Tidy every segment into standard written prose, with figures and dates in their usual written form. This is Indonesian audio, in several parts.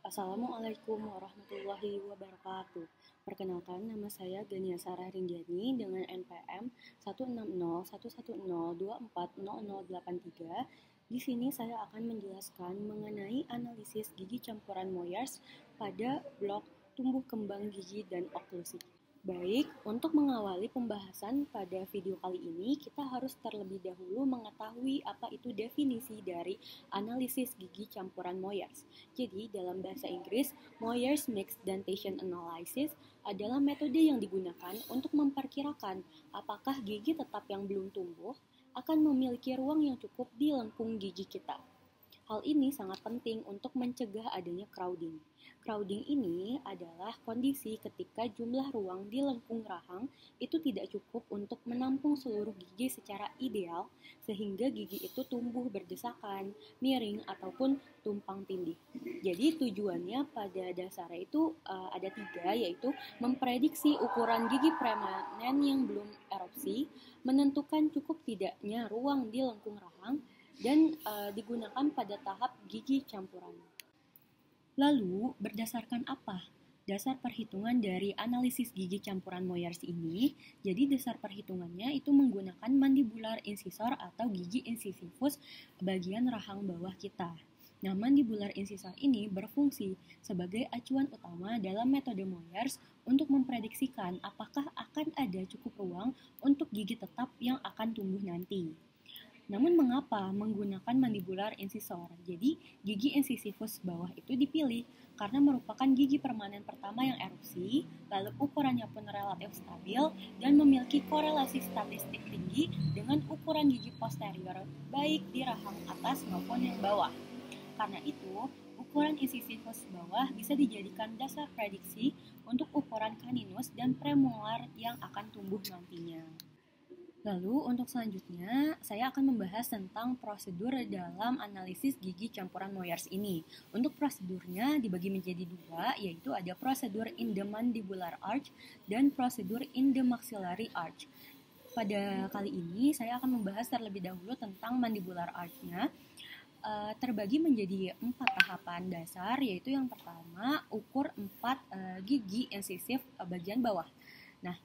Assalamualaikum warahmatullahi wabarakatuh. Perkenalkan, nama saya Gania Sarah Rindiani dengan NPM 1601102400083. Di sini saya akan menjelaskan mengenai analisis gigi campuran Moyers pada blok tumbuh kembang gigi dan oklusi. Baik, untuk mengawali pembahasan pada video kali ini, kita harus terlebih dahulu mengetahui apa itu definisi dari analisis gigi campuran Moyers. Jadi, dalam bahasa Inggris, Moyers Mixed Dentation Analysis adalah metode yang digunakan untuk memperkirakan apakah gigi tetap yang belum tumbuh akan memiliki ruang yang cukup di lengkung gigi kita. Hal ini sangat penting untuk mencegah adanya crowding. Crowding ini adalah kondisi ketika jumlah ruang di lengkung rahang itu tidak cukup untuk menampung seluruh gigi secara ideal, sehingga gigi itu tumbuh berdesakan, miring, ataupun tumpang tindih. Jadi tujuannya pada dasarnya itu ada 3, yaitu memprediksi ukuran gigi permanen yang belum erupsi, menentukan cukup tidaknya ruang di lengkung rahang, dan digunakan pada tahap gigi campuran. Lalu, berdasarkan apa dasar perhitungan dari analisis gigi campuran Moyers ini? Jadi dasar perhitungannya itu menggunakan mandibular incisor atau gigi incisivus bagian rahang bawah kita. Nah, mandibular incisor ini berfungsi sebagai acuan utama dalam metode Moyers untuk memprediksikan apakah akan ada cukup ruang untuk gigi tetap yang akan tumbuh nanti. Namun mengapa menggunakan mandibular incisor? Jadi gigi incisivus bawah itu dipilih karena merupakan gigi permanen pertama yang erupsi, lalu ukurannya pun relatif stabil dan memiliki korelasi statistik tinggi dengan ukuran gigi posterior baik di rahang atas maupun yang bawah. Karena itu, ukuran incisivus bawah bisa dijadikan dasar prediksi untuk ukuran caninus dan premolar yang akan tumbuh nantinya. Lalu untuk selanjutnya, saya akan membahas tentang prosedur dalam analisis gigi campuran Moyers ini. Untuk prosedurnya dibagi menjadi 2, yaitu ada prosedur in the mandibular arch dan prosedur in the maxillary arch. Pada kali ini, saya akan membahas terlebih dahulu tentang mandibular arch-nya. Terbagi menjadi 4 tahapan dasar, yaitu yang pertama, ukur 4 gigi incisif bagian bawah. Nah,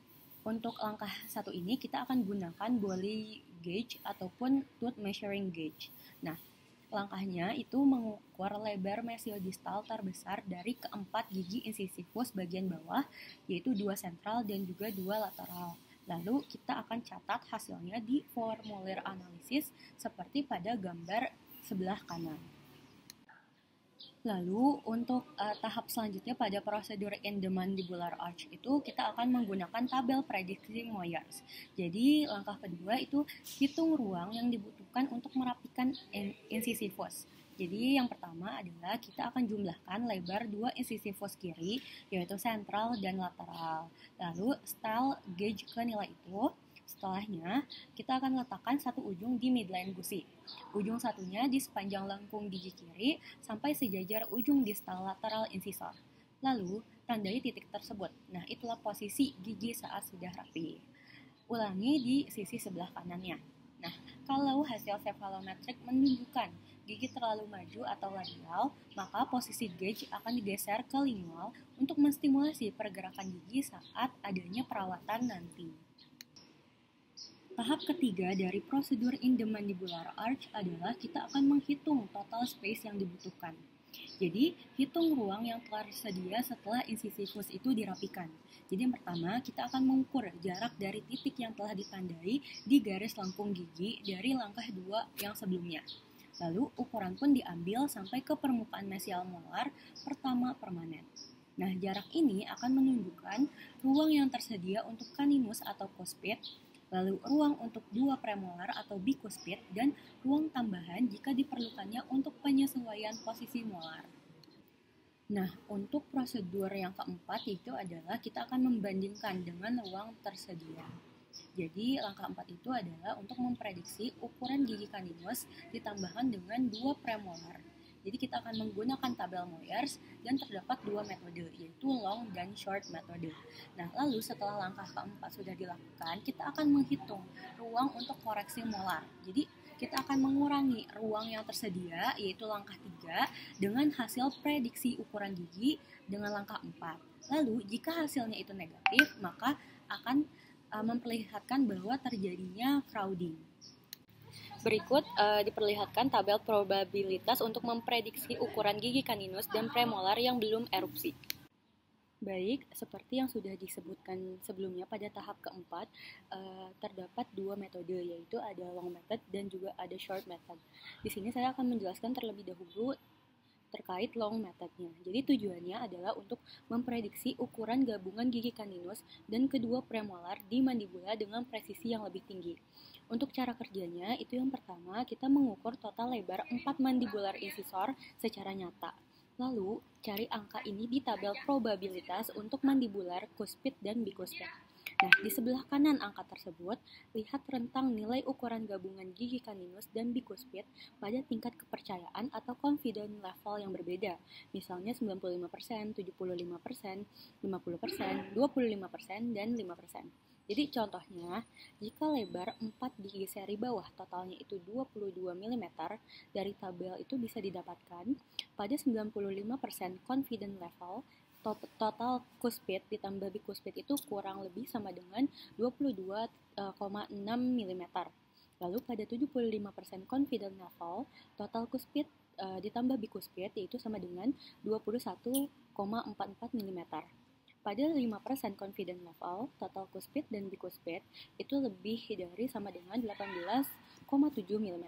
untuk langkah 1 ini kita akan gunakan Boley gauge ataupun tooth measuring gauge. Nah, langkahnya itu mengukur lebar mesiodistal terbesar dari keempat gigi incisivus bagian bawah, yaitu 2 sentral dan juga 2 lateral. Lalu kita akan catat hasilnya di formulir analisis seperti pada gambar sebelah kanan. Lalu untuk tahap selanjutnya pada prosedur in the mandibular arch itu kita akan menggunakan tabel prediksi Moyers. Jadi langkah kedua itu hitung ruang yang dibutuhkan untuk merapikan incisivus. Jadi yang pertama adalah kita akan jumlahkan lebar 2 incisivus kiri, yaitu sentral dan lateral. Lalu setel gauge ke nilai itu. Setelahnya, kita akan letakkan satu ujung di midline gusi. Ujung satunya di sepanjang lengkung gigi kiri sampai sejajar ujung distal lateral incisor. Lalu, tandai titik tersebut. Nah, itulah posisi gigi saat sudah rapi. Ulangi di sisi sebelah kanannya. Nah, kalau hasil cephalometrik menunjukkan gigi terlalu maju atau lateral, maka posisi gauge akan digeser ke lingual untuk menstimulasi pergerakan gigi saat adanya perawatan nanti. Tahap ketiga dari prosedur in the mandibular arch adalah kita akan menghitung total space yang dibutuhkan. Jadi, hitung ruang yang telah tersedia setelah incisivus itu dirapikan. Jadi yang pertama, kita akan mengukur jarak dari titik yang telah ditandai di garis lengkung gigi dari langkah 2 yang sebelumnya. Lalu, ukuran pun diambil sampai ke permukaan mesial molar pertama permanen. Nah, jarak ini akan menunjukkan ruang yang tersedia untuk caninus atau cuspid, lalu ruang untuk 2 premolar atau bikuspid, dan ruang tambahan jika diperlukannya untuk penyesuaian posisi molar. Nah, untuk prosedur yang keempat itu adalah kita akan membandingkan dengan ruang tersedia. Jadi, langkah 4 itu adalah untuk memprediksi ukuran gigi caninus ditambahkan dengan 2 premolar. Jadi kita akan menggunakan tabel Moyers dan terdapat 2 metode, yaitu long dan short metode. Nah, lalu setelah langkah keempat sudah dilakukan, kita akan menghitung ruang untuk koreksi molar. Jadi kita akan mengurangi ruang yang tersedia, yaitu langkah 3, dengan hasil prediksi ukuran gigi dengan langkah 4. Lalu, jika hasilnya itu negatif, maka akan memperlihatkan bahwa terjadinya crowding. Berikut diperlihatkan tabel probabilitas untuk memprediksi ukuran gigi kaninus dan premolar yang belum erupsi. Baik, seperti yang sudah disebutkan sebelumnya pada tahap keempat, terdapat dua metode, yaitu ada long method dan juga ada short method. Di sini saya akan menjelaskan terlebih dahulu terkait long methodnya. Jadi tujuannya adalah untuk memprediksi ukuran gabungan gigi kaninus dan kedua premolar di mandibula dengan presisi yang lebih tinggi. Untuk cara kerjanya, itu yang pertama, kita mengukur total lebar 4 mandibular incisor secara nyata. Lalu, cari angka ini di tabel probabilitas untuk mandibular, cuspid, dan bicuspid. Nah, di sebelah kanan angka tersebut, lihat rentang nilai ukuran gabungan gigi kaninus dan bicuspid pada tingkat kepercayaan atau confidence level yang berbeda. Misalnya 95%, 75%, 50%, 25%, dan 5%. Jadi contohnya, jika lebar 4 gigi seri bawah totalnya itu 22 mm, dari tabel itu bisa didapatkan pada 95% confidence level, total cuspid ditambah bicuspid itu kurang lebih sama dengan 22,6 mm. Lalu pada 75% confidence level, total cuspid ditambah bicuspid yaitu sama dengan 21,44 mm. Pada 5% confidence level, total cuspid dan bicuspid itu lebih dari sama dengan 18,7 mm.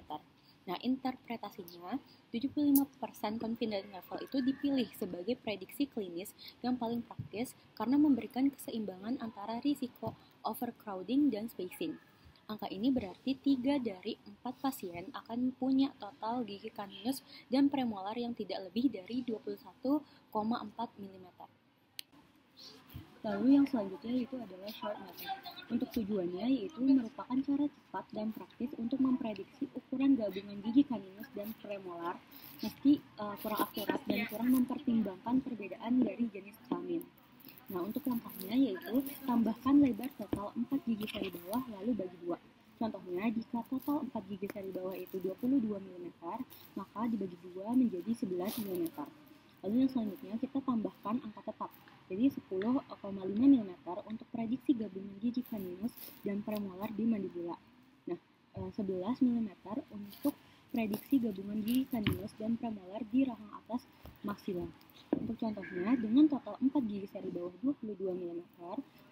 Nah, interpretasinya, 75% confidence level itu dipilih sebagai prediksi klinis yang paling praktis karena memberikan keseimbangan antara risiko overcrowding dan spacing. Angka ini berarti 3 dari 4 pasien akan punya total gigi kaninus dan premolar yang tidak lebih dari 21,4 mm. Lalu yang selanjutnya itu adalah short method. Untuk tujuannya yaitu merupakan cara cepat dan praktis untuk memprediksi ukuran gabungan gigi kaninus dan premolar meski kurang akurat dan kurang mempertimbangkan perbedaan dari jenis kelamin. Nah, untuk langkahnya yaitu tambahkan lebar total 4 gigi seri bawah lalu bagi 2. Contohnya, jika total 4 gigi seri bawah itu 22 mm, maka dibagi 2 menjadi 11 mm. Lalu yang selanjutnya kita tambahkan angka tetap. Jadi 10,5 mm untuk prediksi gabungan gigi kaninus dan premolar di mandibula. Nah, 11 mm untuk prediksi gabungan gigi kaninus dan premolar di rahang atas maksila. Untuk contohnya, dengan total 4 gigi seri bawah 22 mm,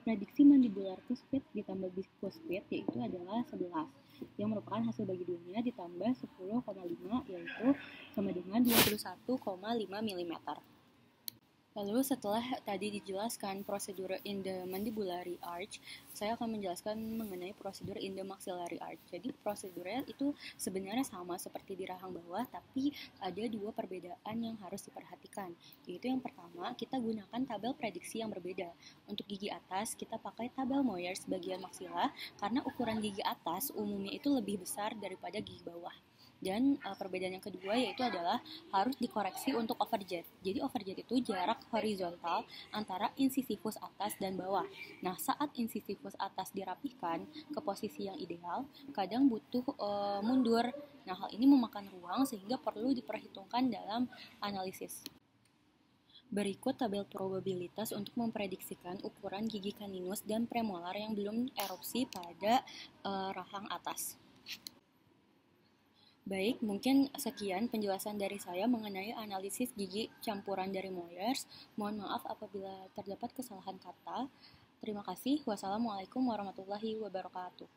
prediksi mandibular cuspid ditambah bicuspid yaitu adalah 11, yang merupakan hasil bagi 2-nya ditambah 10,5 yaitu sama dengan 21,5 mm. Lalu setelah tadi dijelaskan prosedur in the mandibulary arch, saya akan menjelaskan mengenai prosedur in the maxillary arch. Jadi prosedurnya itu sebenarnya sama seperti di rahang bawah, tapi ada dua perbedaan yang harus diperhatikan. Yaitu yang pertama, kita gunakan tabel prediksi yang berbeda. Untuk gigi atas, kita pakai tabel Moyers bagian maksila, karena ukuran gigi atas umumnya itu lebih besar daripada gigi bawah. Dan perbedaan yang kedua yaitu adalah harus dikoreksi untuk overjet. Jadi overjet itu jarak horizontal antara incisivus atas dan bawah. Nah, saat incisivus atas dirapihkan ke posisi yang ideal, kadang butuh mundur. Nah, hal ini memakan ruang sehingga perlu diperhitungkan dalam analisis. Berikut tabel probabilitas untuk memprediksikan ukuran gigi kaninus dan premolar yang belum erupsi pada rahang atas. Baik, mungkin sekian penjelasan dari saya mengenai analisis gigi campuran dari Moyers. Mohon maaf apabila terdapat kesalahan kata. Terima kasih. Wassalamualaikum warahmatullahi wabarakatuh.